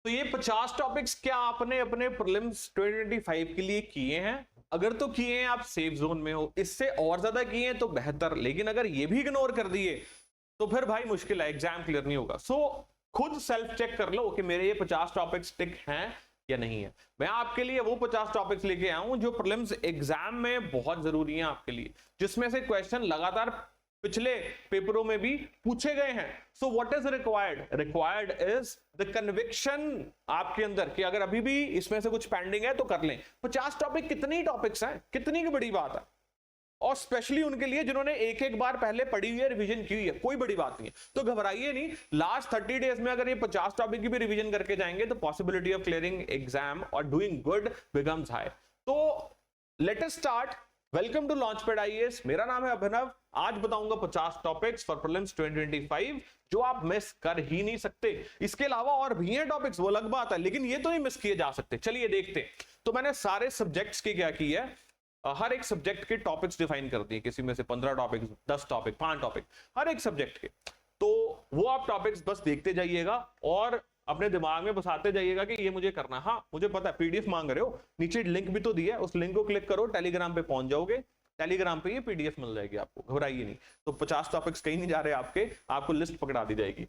तो ये 50 टॉपिक्स क्या आपने अपने प्रीलिम्स 2025 के लिए किए हैं? अगर तो किए हैं आप सेफ जोन में हो, इससे और ज्यादा किए हैं तो बेहतर, लेकिन अगर ये भी इग्नोर कर दिए तो फिर भाई मुश्किल है, एग्जाम क्लियर नहीं होगा। सो खुद सेल्फ चेक कर लो कि मेरे ये 50 टॉपिक्स टिक हैं या नहीं है। मैं आपके लिए वो 50 टॉपिक्स लेके आया हूं जो प्रीलिम्स एग्जाम में बहुत जरूरी हैं आपके लिए, जिसमें से क्वेश्चन लगातार पिछले पेपरों में भी पूछे गए हैं। So what is required is the conviction आपके अंदर कि अगर अभी भी इसमें से कुछ पेंडिंग है तो कर लें। 50 टॉपिक कितनी टॉपिक्स हैं, कितनी की बड़ी बात है, और स्पेशली उनके लिए जिन्होंने एक एक बार पहले पढ़ी हुई है, रिवीजन की हुई है, कोई बड़ी बात नहीं है। तो घबराइए नहीं, लास्ट 30 डेज में अगर ये 50 टॉपिक की भी रिवीजन करके जाएंगे तो पॉसिबिलिटी ऑफ क्लियरिंग एग्जाम और डूइंग गुड बिकम्स हाई। तो let us start. Welcome to Launchpad IAS. मेरा नाम है अभिनव। आज बताऊंगा 50 टॉपिक्स फॉर प्रीलिम्स 2025 जो आप मिस कर ही नहीं सकते। इसके अलावा और भी हैं टॉपिक्स, वो अलग बात है, लेकिन ये तो नहीं मिस किए जा सकते। चलिए देखते हैं। तो मैंने सारे सब्जेक्ट्स की क्या की है, हर एक सब्जेक्ट के टॉपिक्स डिफाइन कर दिए, किसी में से 15 टॉपिक्स, 10 टॉपिक, 5 टॉपिक, हर एक सब्जेक्ट के। तो वो आप टॉपिक्स बस देखते जाइएगा और अपने दिमाग में बसाते जाइएगा कि ये मुझे करना है। हाँ मुझे पता है पीडीएफ मांग रहे हो, नीचे लिंक भी तो दिया है, उस लिंक को क्लिक करो, टेलीग्राम पे पहुंच जाओगे, टेलीग्राम पे ये पीडीएफ मिल जाएगी आपको, घबराइए नहीं। तो 50 टॉपिक्स कहीं नहीं जा रहे आपके, आपको लिस्ट पकड़ा दी जाएगी,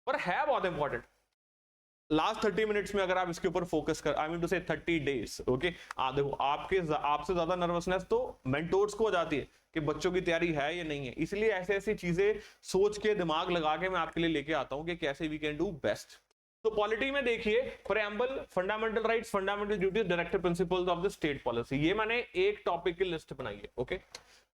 पर है बहुत इंपॉर्टेंट। लास्ट 30 मिनट्स में अगर आप इसके ऊपर फोकस कर, आई मीन टू से 30 डेज, ओके। देखो आपसे ज्यादा नर्वसनेस तो मेंटोर्स को हो जाती है कि बच्चों की तैयारी है या नहीं है, इसलिए ऐसे ऐसी चीजें सोच के दिमाग लगा के मैं आपके लिए लेके आता हूं कि कैसे वी कैन डू बेस्ट। तो पॉलिटी में देखिए, preamble, fundamental rights, fundamental duties, directive principles of the state policy, ये मैंने एक टॉपिक की लिस्ट बनाई है, okay.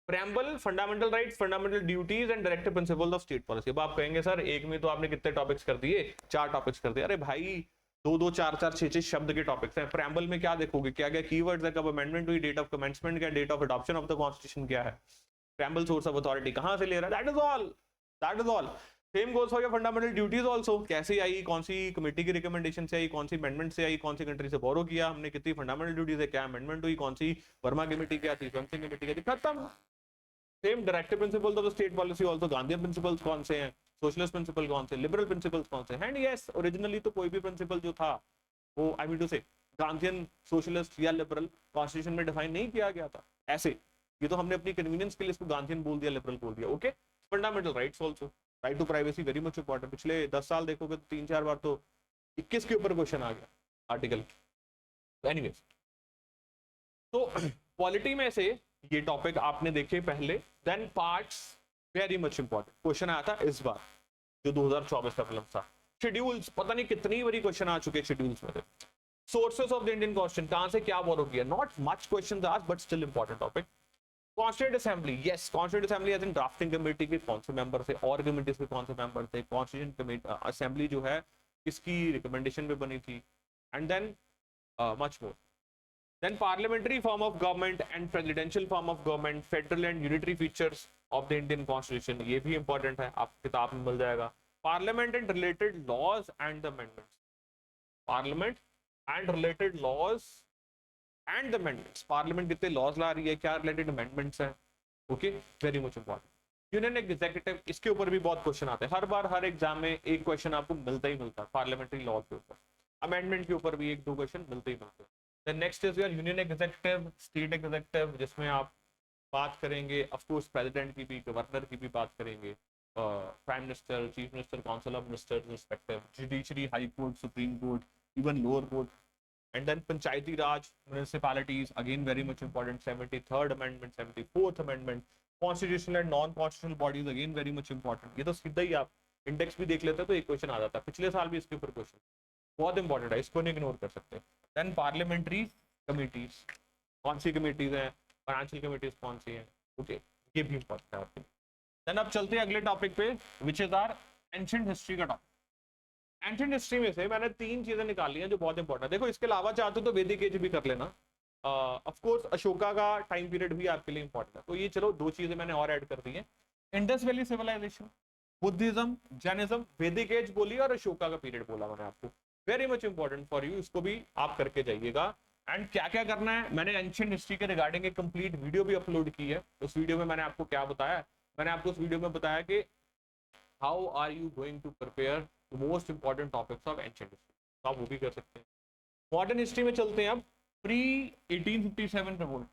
Preamble, fundamental rights, fundamental duties and directive principles of state policy. अब आप कहेंगे सर एक में तो आपने कितने टॉपिक्स कर दिए, 4 टॉपिक्स कर दिए। अरे भाई 2-2, 4-4, 6-6 शब्द के टॉपिक्स हैं। प्रेम्बल में क्या देखोगे, क्या क्या कीवर्ड्स है, कब अमेंडमेंट हुई, डेट ऑफ कमेंसमेंट क्या, date of adoption of the constitution क्या है, प्रेम्बल सोर्स ऑफ अथॉरिटी कहां से ले रहा है, that is all. Same goes for your fundamental duties also, कैसे आई, कौन सी कमेटी की रिकमेंडेशन से आई, कौन सी अमेंडमेंट से आई, कौन सी कंट्री से बोरो किया हमने, कितनी फंडामेंटल ड्यूटीज है, क्या अमेंडमेंट हुई, कौन सी वर्मा कमेटी क्या थी, कौन सी कमेटी क्या थी, खत्म। Same directive principles of the state policy also, Gandhian principles कौन से हैं, सोशलिस्ट प्रिंसिपल कौन से, लिबरल प्रिंसिपल्स कौन से हैं। एंड यस, ओरिजिनली तो कोई भी प्रिंसिपल जो था वो आई मीन टू से गांधीयन, सोशलिस्ट या लिबरल कॉन्स्टिट्यूशन में डिफाइन नहीं किया गया था ऐसे, ये तो हमने अपनी कन्वीनियंस के लिए इसको गांधीयन बोल दिया, लिबरल बोल दिया, okay. Fundamental rights also, right to privacy very much important. पिछले 10 साल देखोगे तो 3-4 बार तो 21 के ऊपर क्वेश्चन आ गया आर्टिकल। एनीवेज, तो पॉलिटी में से ये टॉपिक आपने देखे पहले। Then parts, very much important, question आया था इस बार जो 2024 का फिल्म था। शेड्यूल्स, पता नहीं कितनी बड़ी क्वेश्चन आ चुके हैं शेड्यूल्स में से। Sources of the Indian constitution, कहां से क्या बोरो किया, not much question asked but still important topic. Constituent assembly, yes constituent assembly as in drafting committee के कौन से मेंबर थे, और कमेटीज के कौन से मेंबर थे, कॉन्स्टिट्यूएंट असेंबली जो है किसकी रिकमेंडेशन पे बनी थी, and then much more. Then parliamentary form of government and presidential form of government, federal and unitary features of the Indian Constitution, ये भी important है, आप किताब में मिल जाएगा। Parliament and related laws and the amendments, Parliament and related laws and the amendments, Parliament कितने laws ला रही है, क्या related amendments हैं, okay, very much important। Union executive, इसके ऊपर भी बहुत क्वेश्चन आते हैं, हर बार हर एग्जाम में एक क्वेश्चन आपको मिलता ही मिलता है पार्लियामेंट्री लॉ के ऊपर, अमेंडमेंट के ऊपर भी 1-2 क्वेश्चन मिलते ही मिलते हैं। Then next is your union executive, state executive, जिसमें आप बात करेंगे ऑफ कोर्स प्रेसिडेंट की भी, गवर्नर की भी बात करेंगे, prime minister, chief minister, council of minister respective, judiciary, high court, supreme court, even lower court. And then panchayati raj, municipalities, again very much important, 73rd amendment, 74th amendment, constitutional and non constitutional bodies, again very much important. ये तो सीधा ही आप index भी देख लेते हैं तो एक क्वेश्चन आ जाता है, पिछले साल भी इसके ऊपर क्वेश्चन, बहुत इंपॉर्टेंट है, इसको नहीं इग्नोर कर सकते। देन पार्लियामेंट्री कमिटीज, कौन सी कमिटीज हैं, फाइनेंशियल कमिटीज कौन सी हैं, ओके, ये भी इंपॉर्टेंट है आपके। देन अब चलते हैं अगले टॉपिक पे, which is are ancient history का टॉपिक। एंशिएंट हिस्ट्री में से मैंने 3 चीजें निकाली हैं जो बहुत इंपॉर्टेंट है। देखो इसके अलावा चाहते हो तो वैदिक एज भी कर लेना, ऑफ कोर्स अशोका का टाइम पीरियड भी आपके लिए इंपॉर्टेंट है, तो ये चलो 2 चीजें मैंने और ऐड कर दी हैं। Indus valley civilisation, Buddhism, Jainism, Vedic age बोली और अशोका का पीरियड बोला मैंने आपको, very much important for you, इसको भी आप करके जाइएगा। एंड क्या क्या करना है, मैंने एंशिएंट हिस्ट्री के रिगार्डिंग एक कंप्लीट वीडियो भी अपलोड की है। उस वीडियो में मैंने आपको क्या बताया, मैंने आपको उस वीडियो में बताया कि how are you going to prepare the most important topics of ancient history. तो आप वो भी कर सकते हैं। मॉडर्न हिस्ट्री में चलते हैं अब। प्री 1857 रिवोल्ट,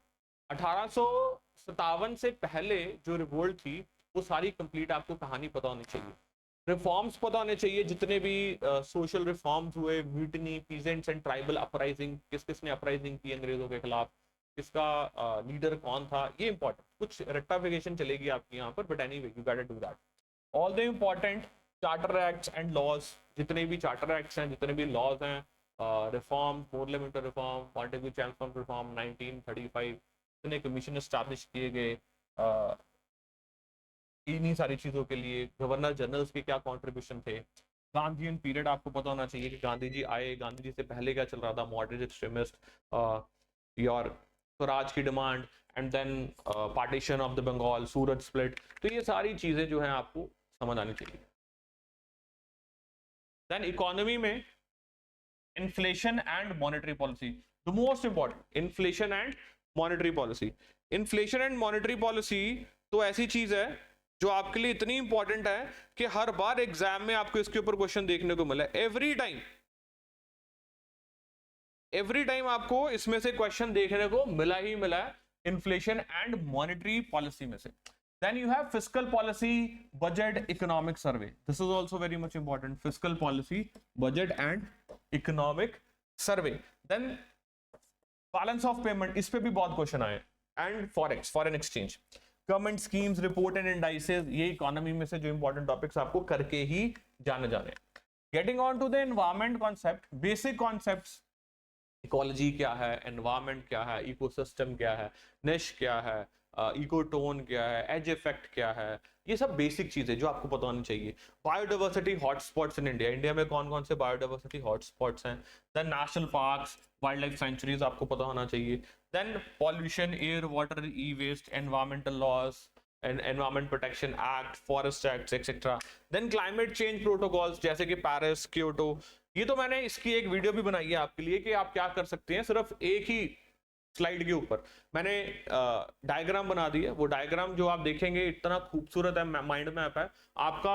1857 से पहले जो रिवोल्ट थी वो सारी कंप्लीट आपको कहानी पता होनी चाहिए, रिफॉर्म्स पता होने चाहिए, जितने भी सोशल रिफॉर्म्स हुए, mutiny, peasants and tribal uprising, किस किसने अपराइजिंग की अंग्रेजों के खिलाफ, किसका लीडर कौन था, ये इंपॉर्टेंट। कुछ रेक्टिफिकेशन चलेगी आपकी यहाँ पर, but anyway you got to do that. All the important charter acts and laws, जितने भी चार्टर एक्ट्स हैं, जितने भी लॉज हैं, reform, parliamentary reform, Montagu Chambers reform 1935, इतने कमीशन एस्टैब्लिश किए गए इन्हीं सारी चीज़ों के लिए। गवर्नर जनरल्स के क्या कॉन्ट्रीब्यूशन थे। गांधीयन पीरियड आपको पता होना चाहिए कि गांधी जी आए, गांधी जी से पहले क्या चल रहा था, मॉडरेट एक्सट्रीमिस्ट, योर स्वराज की demand, and then partition of the Bengal, Surat split. तो ये सारी चीज़ें जो हैं आपको समझ आनी चाहिए। देन इकोनॉमी में inflation and monetary policy, the most important, inflation and monetary policy. Inflation and monetary policy तो ऐसी चीज है जो आपके लिए इतनी इंपॉर्टेंट है कि हर बार एग्जाम में आपको इसके ऊपर क्वेश्चन देखने को मिला है। एवरी टाइम आपको इसमें से क्वेश्चन देखने को मिला ही मिला है, इन्फ्लेशन एंड मॉनेटरी पॉलिसी में से। Then you have fiscal policy, budget, economic survey. This is also very much important. Fiscal policy, budget and economic survey. Then balance of payment, इस पे भी बहुत क्वेश्चन आए। And forex, foreign exchange, government schemes, report and indices, ये economy में से जो important topics आपको करके ही जाने। Getting on to the environment concept, basic concepts, ecology क्या है, एनवायरमेंट क्या है, इकोसिस्टम क्या है, निश क्या है, इकोटोन क्या है, एज इफेक्ट क्या है, ये सब बेसिक चीजें जो आपको पता होनी चाहिए। Biodiversity hotspots in India, India में कौन कौन से बायोडाइवर्सिटी हॉटस्पॉट्स हैं। Then national parks, wildlife sanctuaries आपको पता होना चाहिए। Then pollution, air, water, e waste, environmental laws, environment protection act, forest act etcetera. Then climate change protocols जैसे कि पेरिस, क्योटो। ये तो मैंने इसकी एक वीडियो भी बनाई है आपके लिए कि आप क्या कर सकते हैं, सिर्फ एक ही स्लाइड के ऊपर मैंने डायग्राम बना दी है। वो डायग्राम जो आप देखेंगे इतना खूबसूरत है, माइंड मैप है आपका,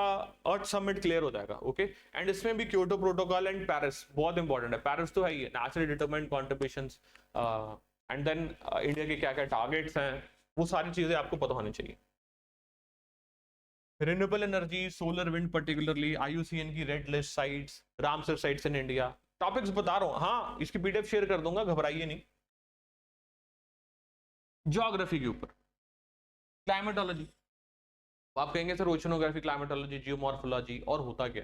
अर्थ समिट क्लियर हो जाएगा। ओके, एंड इसमें भी क्योटो प्रोटोकॉल एंड पेरिस बहुत इंपॉर्टेंट है। पेरिस तो है ही, naturally determined contributions, and then India के क्या क्या टारगेट्स हैं, वो सारी चीजें आपको पता होनी चाहिए। Renewable energy, solar, wind, particularly IUCN की red list sites, Ramsar sites in India. Topics बता रहा हूं, हाँ इसकी PDF शेयर कर दूंगा, घबराइए नहीं। ज्योग्राफी के ऊपर क्लाइमेटोलॉजी, आप कहेंगे सर ओशनोग्राफी, क्लाइमेटोलॉजी, जियोमॉर्फोलॉजी, और होता क्या?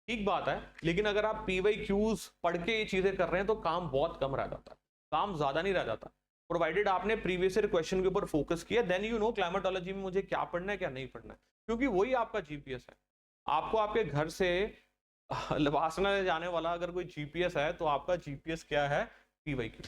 ठीक बात है, लेकिन अगर आप PYQs पढ़ के ये चीजें कर रहे हैं तो काम बहुत कम रह जाता है, काम ज्यादा नहीं रह जाता, प्रोवाइडेड आपने प्रीवियस ईयर क्वेश्चन के ऊपर फोकस किया। देन यू नो क्लाइमेटोलॉजी में मुझे क्या पढ़ना है क्या नहीं पढ़ना है, क्योंकि वही आपका GPS है। आपको आपके घर से लवासना जाने वाला अगर कोई GPS है तो आपका GPS क्या है, PYQ,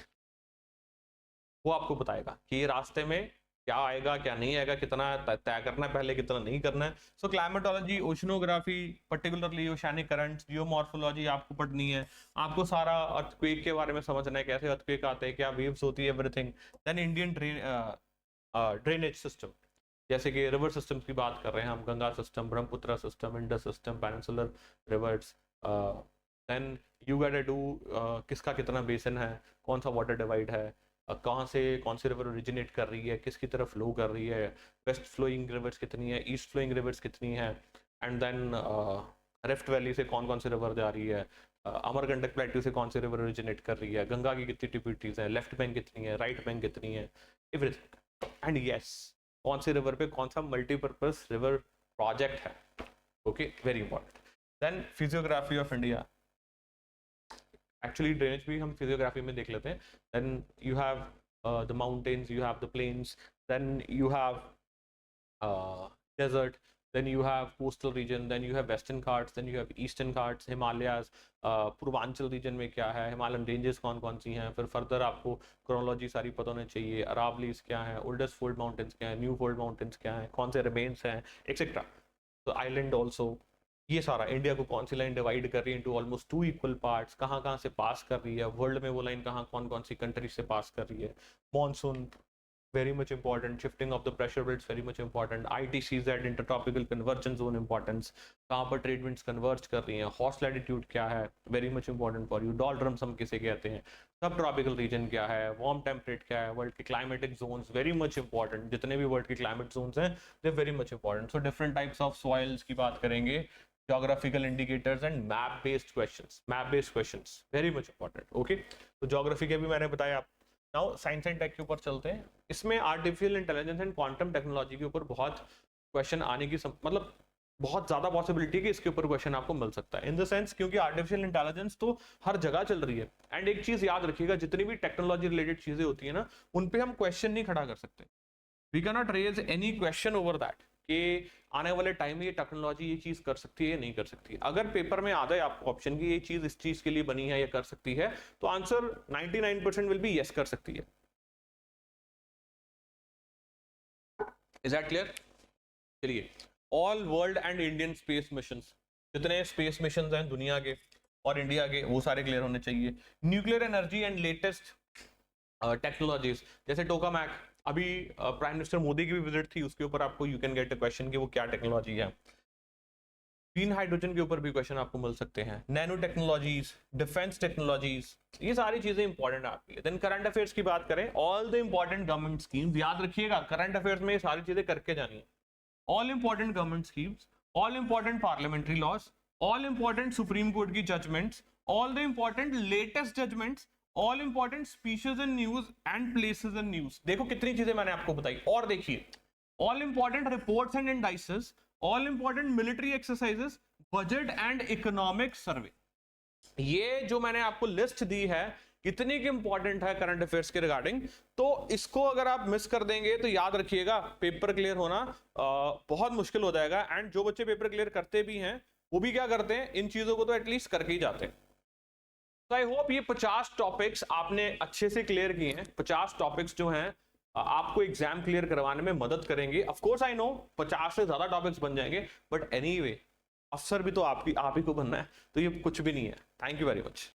वो आपको बताएगा कि ये रास्ते में क्या आएगा क्या नहीं आएगा, कितना तय करना है पहले, कितना नहीं करना है। So climatology, oceanography, particularly oceanic currents, geomorphology आपको पढ़नी है। आपको सारा अर्थक्वेक के बारे में समझना है, कैसे अर्थक्वेक आते हैं, क्या वेव्स होती है, everything. Then Indian drainage system, जैसे कि रिवर सिस्टम की बात कर रहे हैं हम, Ganga system, Brahmaputra system, Indus system, peninsular rivers. Then you got to do किसका कितना बेसिन है, कौन सा वाटर डिवाइड है, कहाँ से कौन सी रिवर ओरिजिनेट कर रही है, किसकी तरफ फ्लो कर रही है, वेस्ट फ्लोइंग रिवर्स कितनी है, ईस्ट फ्लोइंग रिवर्स कितनी है, एंड देन रिफ्ट वैली से कौन कौन सी रिवर जा रही है, अमरकंटक प्लेट्यू से कौन सी रिवर ओरिजिनेट कर रही है, गंगा की कितनी ट्रिब्यूटरीज हैं, लेफ्ट बैंक कितनी है, राइट बैंक कितनी है, एवरीथिंग। एंड यस, कौन सी रिवर पे कौन सा मल्टीपर्पज रिवर प्रोजेक्ट है। Okay, very important. Then physiography of India, actually drainage भी हम फिजियोग्राफी में देख लेते हैं। Then you have the mountains, you have the plains, then you have desert, then you have coastal region, then you have western Ghats, then you have eastern Ghats, Himalayas, Purvanchal region में क्या है, Himalayan ranges कौन कौन सी हैं, फिर further आपको chronology सारी पता होनी चाहिए, अरावलीज क्या है, ओल्डेस्ट फोल्ड माउंटेन्स क्या है, न्यू फोल्ड माउंटेन्स क्या है, कौन से रिमेन्स हैं, एक्सेट्रा। तो आइलैंड ऑल्सो, ये सारा इंडिया को कौन सी लाइन डिवाइड कर रही है इनटू ऑलमोस्ट 2 इक्वल पार्ट्स, कहाँ कहाँ से पास कर रही है, वर्ल्ड में वो लाइन कहाँ कौन कौन सी कंट्री से पास कर रही है, monsoon, very much important. Shifting of the pressure belts very much important. ITCZ intertropical convergence zone importance, कहाँ पर ट्रेड विंड्स कन्वर्ज कर रही हैं, हॉर्स लैटिट्यूड क्या है, very much important for you. डॉल्ड्रम्स हम किसे कहते हैं, सब ट्रॉपिकल रीजन क्या है, वार्म टेम्परेट क्या है, वर्ल्ड के climatic zones very much important. जितने भी वर्ल्ड के क्लाइमेट जोन्स हैं they very much important. So different types of soils की बात करेंगे, geographical indicators and map based questions very much important. okay, तो ज्योग्राफी के भी मैंने बताया. नाउ साइंस एंड टेक के ऊपर चलते हैं. इसमें artificial intelligence and quantum technology के ऊपर बहुत क्वेश्चन आने की मतलब बहुत ज्यादा पॉसिबिलिटी है कि इसके ऊपर क्वेश्चन आपको मिल सकता है. इन द सेंस क्योंकि आर्टिफिशियल इंटेलिजेंस तो हर जगह चल रही है. एंड एक चीज याद रखिएगा, जितनी भी टेक्नोलॉजी रिलेटेड चीजें होती है ना, उन पे हम क्वेश्चन नहीं खड़ा कर सकते. We can not raise any question over that कि आने वाले टाइम में ये टेक्नोलॉजी ये चीज कर सकती है या नहीं कर सकती. अगर पेपर में आ जाए आपको ऑप्शन की ये चीज इस चीज के लिए बनी है या कर सकती है, तो आंसर 99% विल बी यस, कर सकती है. Is that clear? चलिए, all world and Indian space missions, जितने स्पेस मिशंस हैं दुनिया के और इंडिया के, वो सारे क्लियर होने चाहिए. Nuclear energy and latest technologies, जैसे टोकामैक, अभी प्राइम मिनिस्टर मोदी की भी विजिट थी, उसके ऊपर आपको you can get a question कि वो क्या टेक्नोलॉजी है. ग्रीन हाइड्रोजन के ऊपर भी क्वेश्चन आपको मिल सकते हैं. नैनो टेक्नोलॉजीज, डिफेंस टेक्नोलॉजीज, ये सारी चीजें इंपॉर्टेंट है आपके लिए. देन करंट अफेयर्स की बात करें, all the important government schemes, याद रखिएगा करंट अफेयर्स में ये सारी चीजें करके जानी है. All important government schemes, all important parliamentary laws, all important supreme court की judgments, all the important latest judgments, all important speeches and news and places and news. देखो कितनी चीजें मैंने आपको बताई. और देखिए, all important reports and indices, all important military exercises, budget and economic survey. ये जो मैंने आपको लिस्ट दी है इतनी की इंपॉर्टेंट है करंट अफेयर्स के रिगार्डिंग. तो इसको अगर आप मिस कर देंगे तो याद रखिएगा पेपर क्लियर होना बहुत मुश्किल हो जाएगा. एंड जो बच्चे पेपर क्लियर करते भी हैं वो भी क्या करते हैं, इन चीजों को तो एटलीस्ट करके ही जाते हैं. तो आई होप ये 50 टॉपिक्स आपने अच्छे से क्लियर किए हैं. 50 टॉपिक्स जो हैं आपको एग्जाम क्लियर करवाने में मदद करेंगे. ऑफ कोर्स आई नो 50 से ज्यादा टॉपिक्स बन जाएंगे, बट एनीवे अफसर भी तो आप ही को बनना है, तो ये कुछ भी नहीं है. Thank you very much.